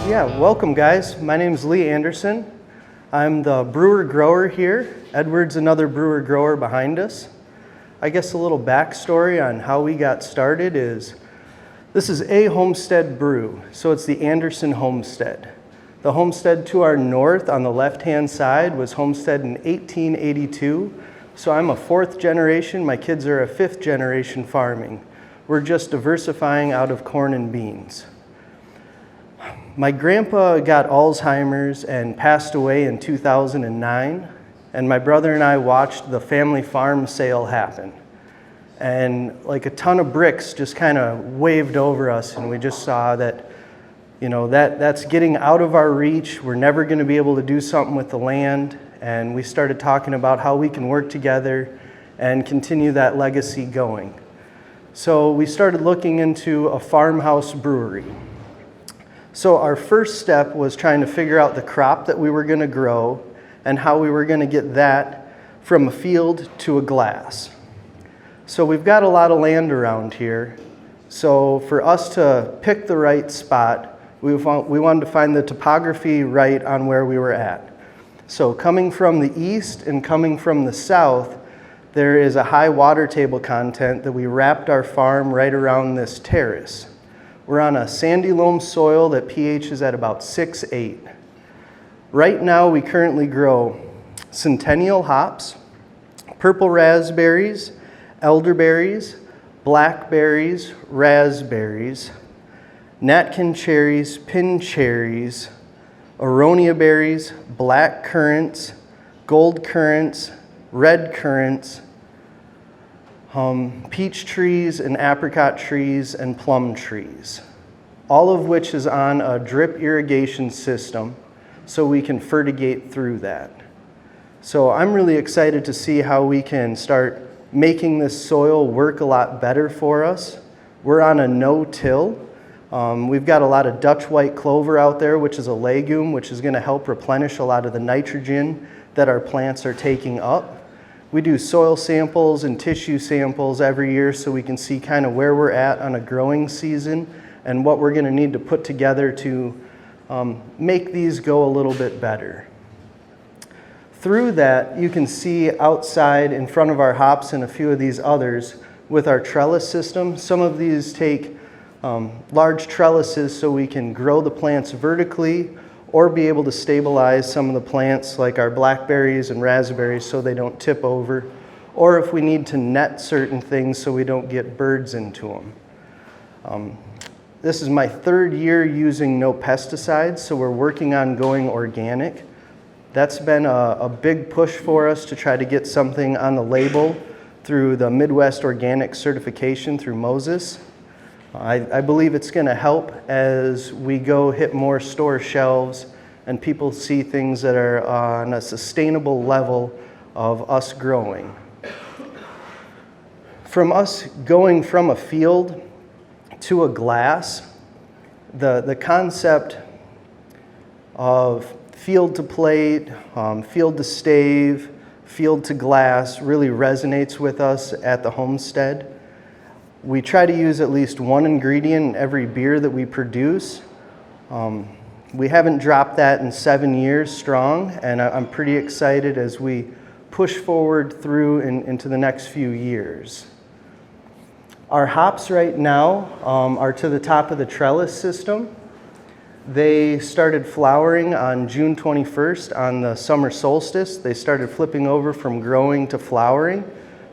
Yeah, welcome guys. My name is Lee Anderson. I'm the brewer grower here. Edward's another brewer grower behind us. I guess a little backstory on how we got started is this is a Homestead brew, so it's the Anderson Homestead. The homestead to our north on the left-hand side was Homestead in 1882, so I'm a fourth generation. My kids are a fifth generation farming. We're just diversifying out of corn and beans. My grandpa got Alzheimer's and passed away in 2009, and my brother and I watched the family farm sale happen. And like a ton of bricks just kind of waved over us, and we just saw that, that's getting out of our reach. We're never going to be able to do something with the land, and we started talking about how we can work together and continue that legacy going. So we started looking into a farmhouse brewery. So our first step was trying to figure out the crop that we were going to grow and how we were going to get that from a field to a glass. So we've got a lot of land around here. So for us to pick the right spot, we wanted to find the topography right on where we were at. So coming from the east and coming from the south, there is a high water table content that we wrapped our farm right around this terrace. We're on a sandy loam soil that pH is at about 6.8. Right now we currently grow Centennial hops, purple raspberries, elderberries, blackberries, raspberries, Natkin cherries, pin cherries, aronia berries, black currants, gold currants, red currants, peach trees and apricot trees and plum trees, all of which is on a drip irrigation system so we can fertigate through that. So I'm really excited to see how we can start making this soil work a lot better for us. We're on a no-till. We've got a lot of Dutch white clover out there, which is a legume, which is going to help replenish a lot of the nitrogen that our plants are taking up. We do soil samples and tissue samples every year so we can see kind of where we're at on a growing season and what we're going to need to put together to make these go a little bit better. Through that, you can see outside in front of our hops and a few of these others with our trellis system. Some of these take large trellises so we can grow the plants vertically or be able to stabilize some of the plants like our blackberries and raspberries so they don't tip over, or if we need to net certain things so we don't get birds into them. This is my third year using no pesticides, so we're working on going organic. That's been a big push for us to try to get something on the label through the Midwest Organic Certification through Moses. I believe it's going to help as we go hit more store shelves and people see things that are on a sustainable level of us growing. From us going from a field to a glass, the concept of field to plate, field to stave, field to glass really resonates with us at the Homestead. We try to use at least one ingredient in every beer that we produce. We haven't dropped that in 7 years strong, and I'm pretty excited as we push forward through into the next few years. Our hops right now are to the top of the trellis system. They started flowering on June 21st on the summer solstice. They started flipping over from growing to flowering.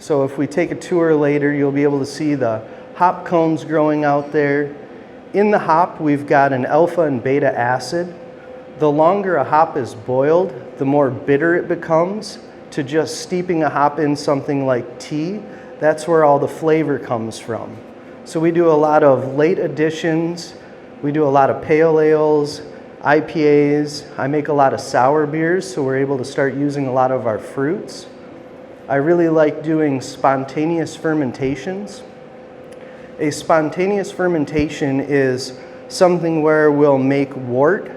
So if we take a tour later, you'll be able to see the hop cones growing out there. In the hop, we've got an alpha and beta acid. The longer a hop is boiled, the more bitter it becomes. To just steeping a hop in something like tea, that's where all the flavor comes from. So we do a lot of late additions. We do a lot of pale ales, IPAs. I make a lot of sour beers, so we're able to start using a lot of our fruits. I really like doing spontaneous fermentations. A spontaneous fermentation is something where we'll make wort,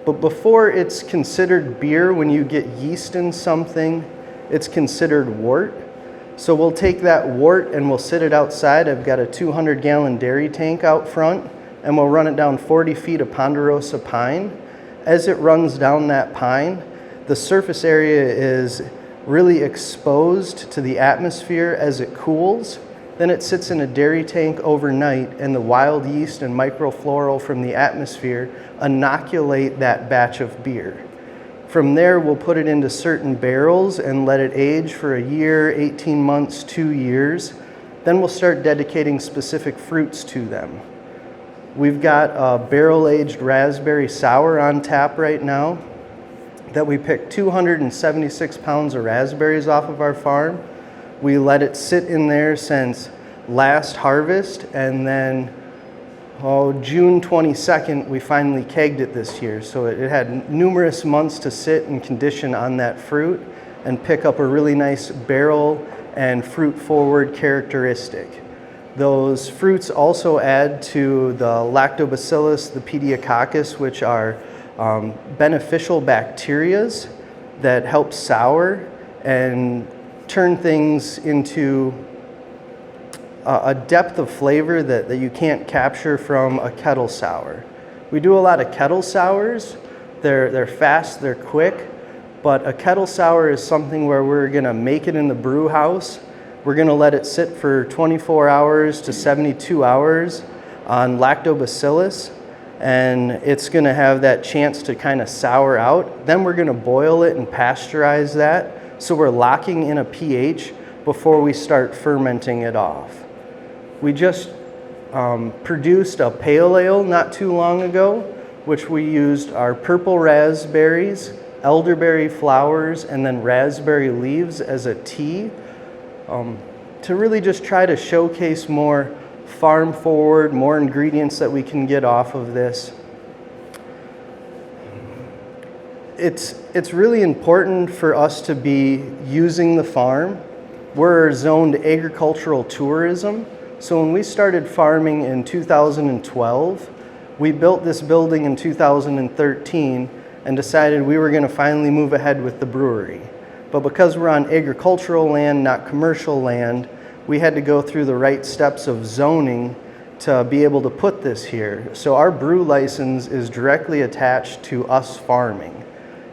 but before it's considered beer, when you get yeast in something, it's considered wort. So we'll take that wort and we'll sit it outside. I've got a 200-gallon dairy tank out front, and we'll run it down 40 feet of ponderosa pine. As it runs down that pine, the surface area is really exposed to the atmosphere as it cools. Then it sits in a dairy tank overnight, and the wild yeast and microfloral from the atmosphere inoculate that batch of beer. From there, we'll put it into certain barrels and let it age for a year, 18 months, 2 years. Then we'll start dedicating specific fruits to them. We've got a barrel-aged raspberry sour on tap right now that we picked 276 pounds of raspberries off of our farm. We let it sit in there since last harvest, and then June 22nd, we finally kegged it this year. So it had numerous months to sit and condition on that fruit and pick up a really nice barrel and fruit-forward characteristic. Those fruits also add to the lactobacillus, the pediococcus, which are beneficial bacterias that help sour and turn things into a depth of flavor that you can't capture from a kettle sour. We do a lot of kettle sours. They're fast, they're quick, but a kettle sour is something where we're gonna make it in the brew house. We're gonna let it sit for 24 hours to 72 hours on lactobacillus, and it's gonna have that chance to kind of sour out. Then we're gonna boil it and pasteurize that, so we're locking in a pH before we start fermenting it off. We just produced a pale ale not too long ago, which we used our purple raspberries, elderberry flowers, and then raspberry leaves as a tea to really just try to showcase more farm forward, more ingredients that we can get off of this. It's really important for us to be using the farm. We're zoned agricultural tourism. So when we started farming in 2012, we built this building in 2013 and decided we were going to finally move ahead with the brewery. But because we're on agricultural land, not commercial land, we had to go through the right steps of zoning to be able to put this here. So our brew license is directly attached to us farming.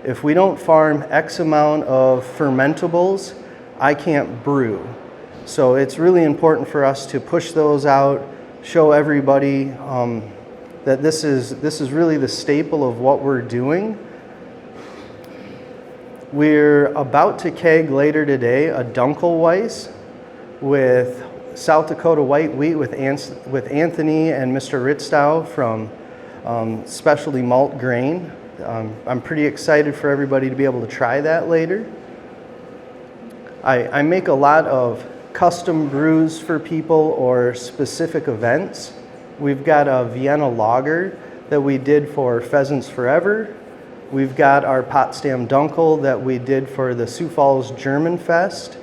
If we don't farm X amount of fermentables, I can't brew. So it's really important for us to push those out, show everybody that this is really the staple of what we're doing. We're about to keg later today a Dunkelweiss with South Dakota white wheat with Anthony and Mr. Ritzau from Specialty Malt Grain. I'm pretty excited for everybody to be able to try that later. I make a lot of custom brews for people or specific events. We've got a Vienna lager that we did for Pheasants Forever. We've got our Potsdam Dunkel that we did for the Sioux Falls German Fest.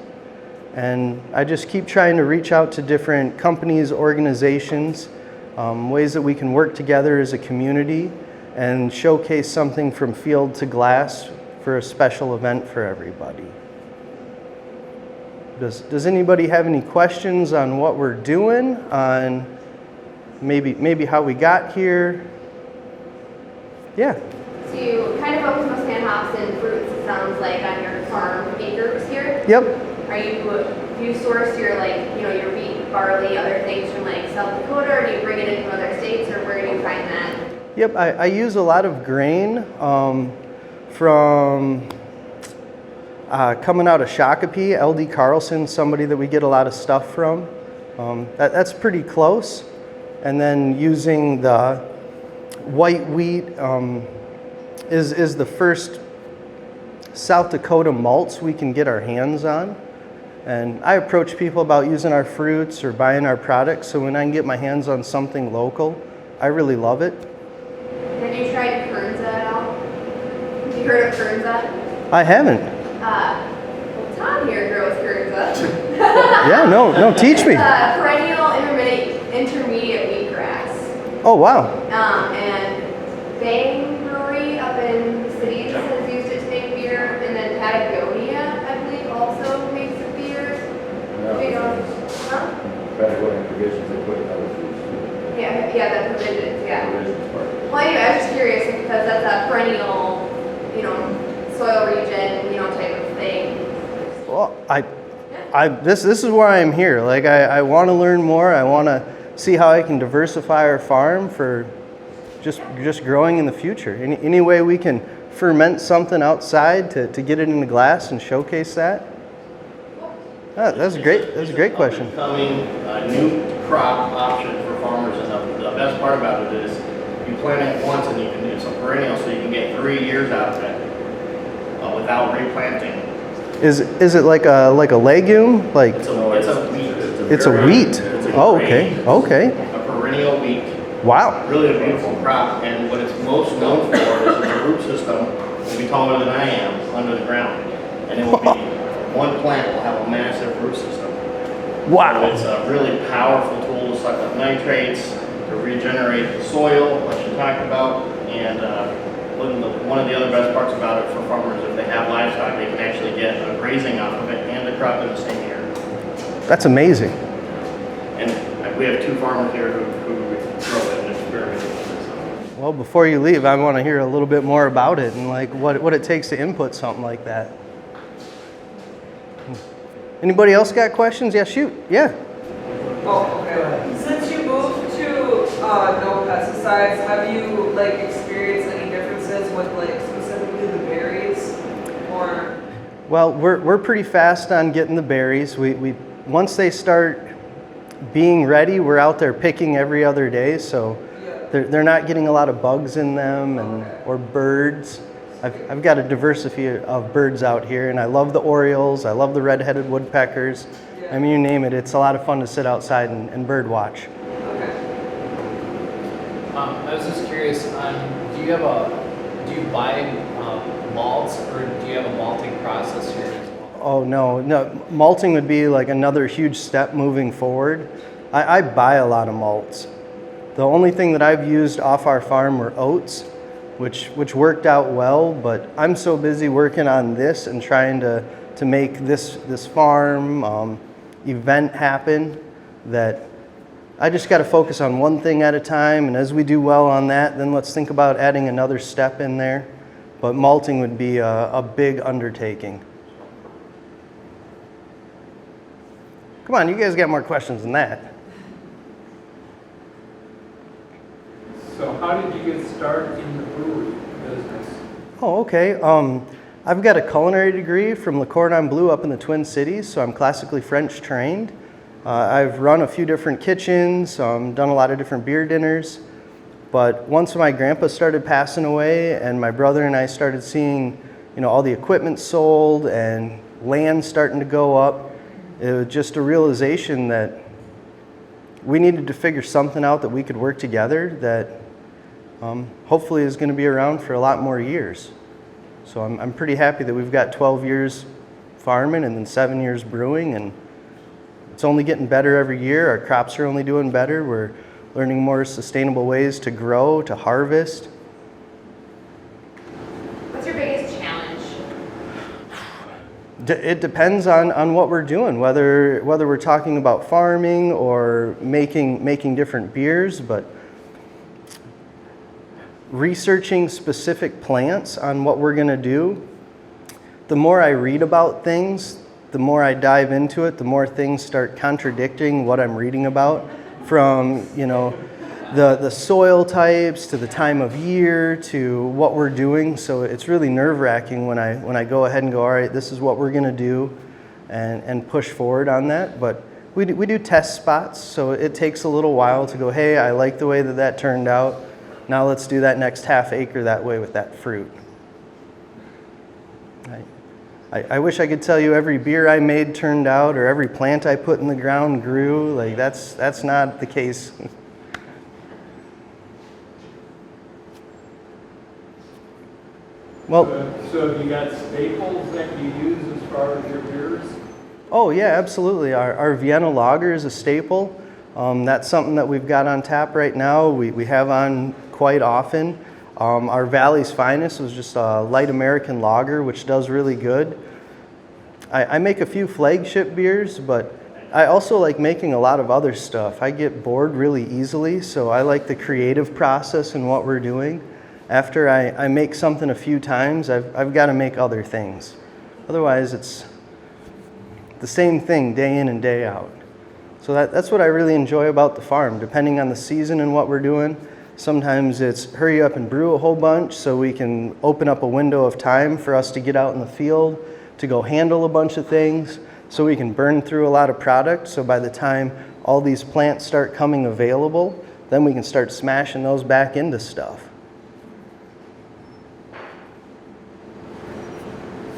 And I just keep trying to reach out to different companies, organizations, ways that we can work together as a community and showcase something from field to glass for a special event for everybody. Does anybody have any questions on what we're doing, on maybe how we got here? Yeah. So you kind of focus mostly on hops and fruits, it sounds like, on your farm acres here? Yep. Do you source your your wheat, barley, other things from like South Dakota, or do you bring it in from other states, or where do you find that? Yep, I use a lot of grain from coming out of Shakopee, LD Carlson, somebody that we get a lot of stuff from. That's pretty close. And then using the white wheat is the first South Dakota malts we can get our hands on. And I approach people about using our fruits or buying our products, so when I can get my hands on something local, I really love it. Have you tried Kernza at all? Have you heard of Kernza? I haven't. Well, Tom here grows Kernza. Yeah, no, teach me. Perennial intermediate wheatgrass. Oh, wow. And Bang Brewery up in the cities has used it to make beer, and then Patagonia, I believe, also makes the beers. Huh? Patagonia provisions they put in other foods. Yeah, the provisions. I was just curious because that's a perennial, soil region, type of thing. Well, this is why I'm here. Like, I want to learn more. I want to see how I can diversify our farm for just growing in the future. Any way we can ferment something outside to get it in the glass and showcase that? That's a great question. Becoming a new crop option for farmers, and the best part about it is you plant it once and you can do some perennial, so you can get 3 years out of it without replanting. Is it like a legume? Like It's a wheat. it's a wheat. Oh, okay. A perennial wheat. Wow. Really a beautiful crop, and what it's most known for is the root system will be taller than I am under the ground, and it will be one plant will have a massive root system. Wow. So it's a really powerful tool to suck up nitrates, to regenerate the soil, like you talked about, and one of the other best parts about it for farmers, if they have livestock, they can actually get a grazing off of it and a crop in the same year. That's amazing. And we have 2 farmers here who grow it and experiment with it. So. Well, before you leave, I want to hear a little bit more about it and like what it takes to input something like that. Anybody else got questions? Yeah, shoot. Yeah. Oh, okay. Since you moved to no pesticides, have you experienced any differences with specifically the berries, or? Well, we're pretty fast on getting the berries. We once they start being ready, we're out there picking every other day, so they're not getting a lot of bugs in them or birds. I've got a diversity of birds out here, and I love the orioles, I love the red-headed woodpeckers. I mean, you name it, it's a lot of fun to sit outside and bird watch. I was just curious, do you buy malts, or do you have a malting process here as well? Oh, no, malting would be like another huge step moving forward. I buy a lot of malts. The only thing that I've used off our farm were oats, which worked out well, but I'm so busy working on this and trying to make this farm event happen that I just got to focus on one thing at a time, and as we do well on that, then let's think about adding another step in there. But malting would be a big undertaking. Come on, you guys got more questions than that. So how did you get started in the brewery business? Oh, okay. I've got a culinary degree from Le Cordon Bleu up in the Twin Cities, so I'm classically French trained. I've run a few different kitchens, done a lot of different beer dinners, but once my grandpa started passing away and my brother and I started seeing, all the equipment sold and land starting to go up, it was just a realization that we needed to figure something out that we could work together that hopefully is going to be around for a lot more years. So I'm pretty happy that we've got 12 years farming and then 7 years brewing, and it's only getting better every year. Our crops are only doing better. We're learning more sustainable ways to grow, to harvest. What's your biggest challenge? It depends on what we're doing, whether we're talking about farming or making different beers, but researching specific plants on what we're going to do. The more I read about things, the more I dive into it, the more things start contradicting what I'm reading about, from the soil types to the time of year to what we're doing. So it's really nerve-wracking when I go ahead and go, all right, this is what we're going to do, and push forward on that. But we do test spots, so it takes a little while to go, hey, I like the way that turned out. Now let's do that next half acre that way with that fruit. I wish I could tell you every beer I made turned out or every plant I put in the ground grew. Like that's not the case. Well, So have you got staples that you use as far as your beers? oh yeah, absolutely. Our Vienna lager is a staple. That's something that we've got on tap right now. We have on quite often. Our Valley's Finest was just a light American lager, which does really good. I make a few flagship beers, but I also like making a lot of other stuff. I get bored really easily, so I like the creative process in what we're doing. After I make something a few times, I've got to make other things. Otherwise, it's the same thing day in and day out. So that's what I really enjoy about the farm, depending on the season and what we're doing. Sometimes it's hurry up and brew a whole bunch so we can open up a window of time for us to get out in the field, to go handle a bunch of things, so we can burn through a lot of product. So by the time all these plants start coming available, then we can start smashing those back into stuff.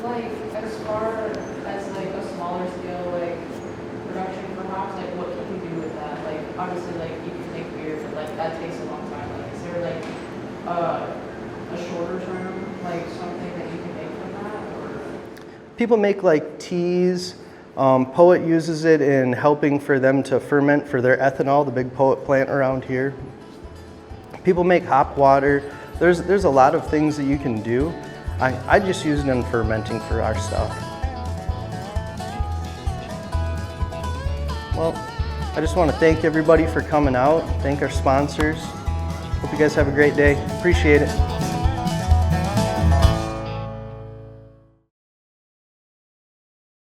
Like, as far as like a smaller scale, like, production for hops, like, what can you do with that? Like, obviously, like, you can make beer, but like, that takes a long time. Like, is there like, a shorter term, like, something that you can make from that, or? People make like teas. Poet uses it in helping for them to ferment for their ethanol, the big Poet plant around here. People make hop water. There's a lot of things that you can do. I just use it in fermenting for our stuff. Well, I just want to thank everybody for coming out, thank our sponsors. Hope you guys have a great day. Appreciate it.